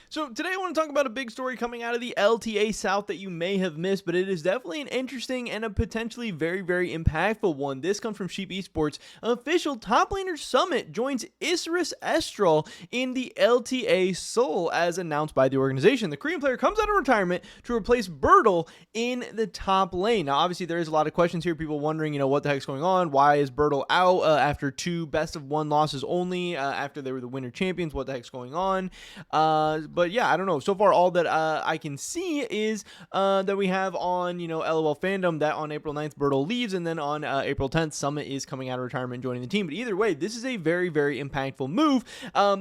So today I want to talk about a big story coming out of the LTA South that you may have missed, but it is definitely an interesting and a potentially very, very impactful one. This comes from Sheep Esports. Official top laner Summit joins Isris Estral in the LTA Seoul as announced by the organization. The Korean player comes out of retirement to replace Bertle in the top lane. Now, obviously, there is a lot of questions here. People wondering, what the heck's going on? Why is Bertle out after two best of one losses only after they were the winter champions? What the heck's going on? But yeah, I don't know. So far, all that I can see is that we have on, LOL fandom that on April 9th, Bertle leaves, and then on April 10th, Summit is coming out of retirement and joining the team. But either way, this is a very, very impactful move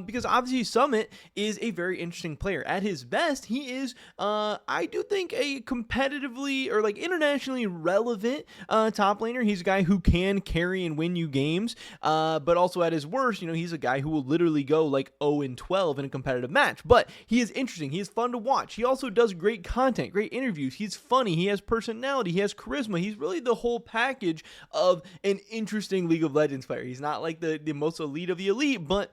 because obviously Summit is a very interesting player. At his best, he is, I do think, a competitively or like internationally relevant top laner. He's a guy who can carry and win you games, but also at his worst, he's a guy who will literally go like 0-12 in a competitive match. But he is interesting. He is fun to watch. He also does great content, great interviews. He's funny. He has personality. He has charisma. He's really the whole package of an interesting League of Legends player. He's not like the most elite of the elite, but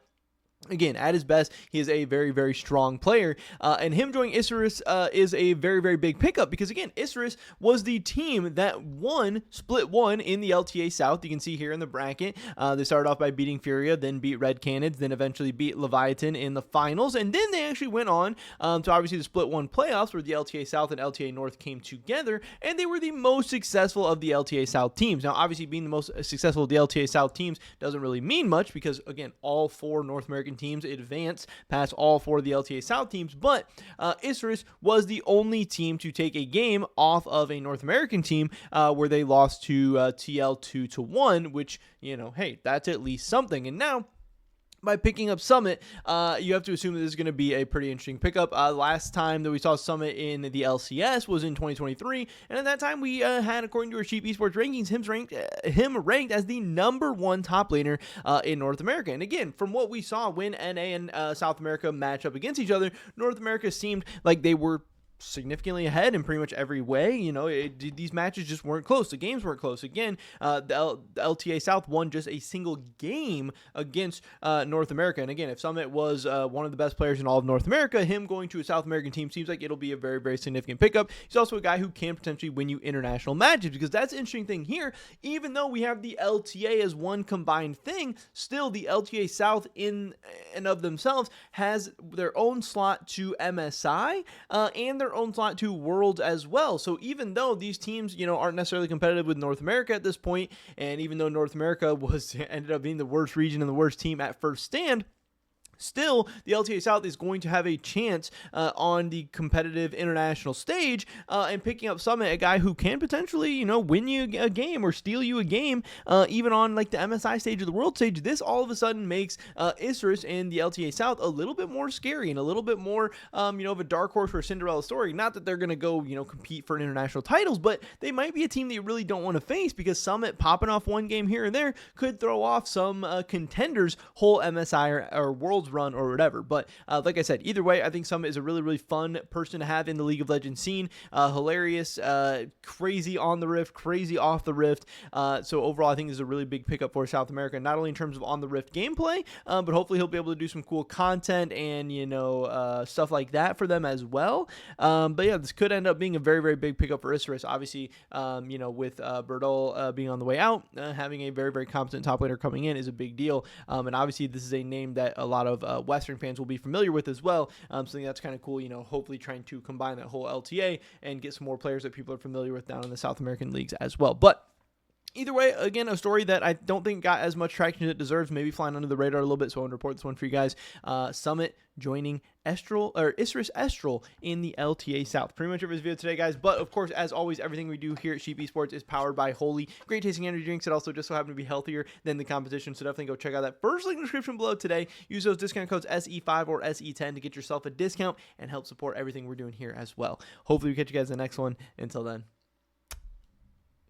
again, at his best, he is a very, very strong player, and him joining Isris is a very, very big pickup because, again, Isris was the team that split one in the LTA South. You can see here in the bracket, they started off by beating Furia, then beat Red Canids, then eventually beat Leviathan in the finals, and then they actually went on to obviously the split one playoffs where the LTA South and LTA North came together, and they were the most successful of the LTA South teams. Now, obviously, being the most successful of the LTA South teams doesn't really mean much because, again, all four North American teams advance past all four of the LTA South teams, but Isris was the only team to take a game off of a North American team where they lost to TL 2-1, which, hey, that's at least something. And now, by picking up Summit, you have to assume that this is going to be a pretty interesting pickup. Last time that we saw Summit in the LCS was in 2023, and at that time we had, according to our Sheep Esports rankings, him ranked as the #1 top laner in North America. And again, from what we saw when NA and South America match up against each other, North America seemed like they were significantly ahead in pretty much every way. These matches just weren't close. The games weren't close. Again, the LTA South won just a single game against North America. And again, if Summit was one of the best players in all of North America, him going to a South American team seems like it'll be a very, very significant pickup. He's also a guy who can potentially win you international matches, because that's the interesting thing here. Even though we have the LTA as one combined thing, still the LTA South in and of themselves has their own slot to MSI and their own slot to Worlds as well. So even though these teams, aren't necessarily competitive with North America at this point, and even though North America ended up being the worst region and the worst team at first stand, still, the LTA South is going to have a chance on the competitive international stage and picking up Summit, a guy who can potentially, win you a game or steal you a game, even on like the MSI stage or the world stage. This all of a sudden makes Isris and the LTA South a little bit more scary and a little bit more, of a dark horse for a Cinderella story. Not that they're going to go, compete for international titles, but they might be a team that you really don't want to face, because Summit popping off one game here and there could throw off some contenders' whole MSI or Worlds run or whatever. But like I said, either way, I think Summit is a really, really fun person to have in the League of Legends scene. Hilarious, crazy on the Rift, crazy off the Rift. So overall, I think this is a really big pickup for South America, not only in terms of on the Rift gameplay, but hopefully he'll be able to do some cool content and, stuff like that for them as well. But yeah, this could end up being a very, very big pickup for Isris. Obviously, with Bertle being on the way out, having a very, very competent top laner coming in is a big deal. And obviously, this is a name that a lot of Western fans will be familiar with as well. So I think that's kind of cool, hopefully trying to combine that whole LTA and get some more players that people are familiar with down in the South American leagues as well. But either way, again, a story that I don't think got as much traction as it deserves, maybe flying under the radar a little bit, so I want to report this one for you guys. Summit joining Isris Estral in the LTA South. Pretty much every video today, guys. But of course, as always, everything we do here at Sheep Esports is powered by Holy. Great tasting energy drinks that also just so happen to be healthier than the competition. So definitely go check out that first link in the description below today. Use those discount codes SE5 or SE10 to get yourself a discount and help support everything we're doing here as well. Hopefully we catch you guys in the next one. Until then,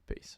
peace.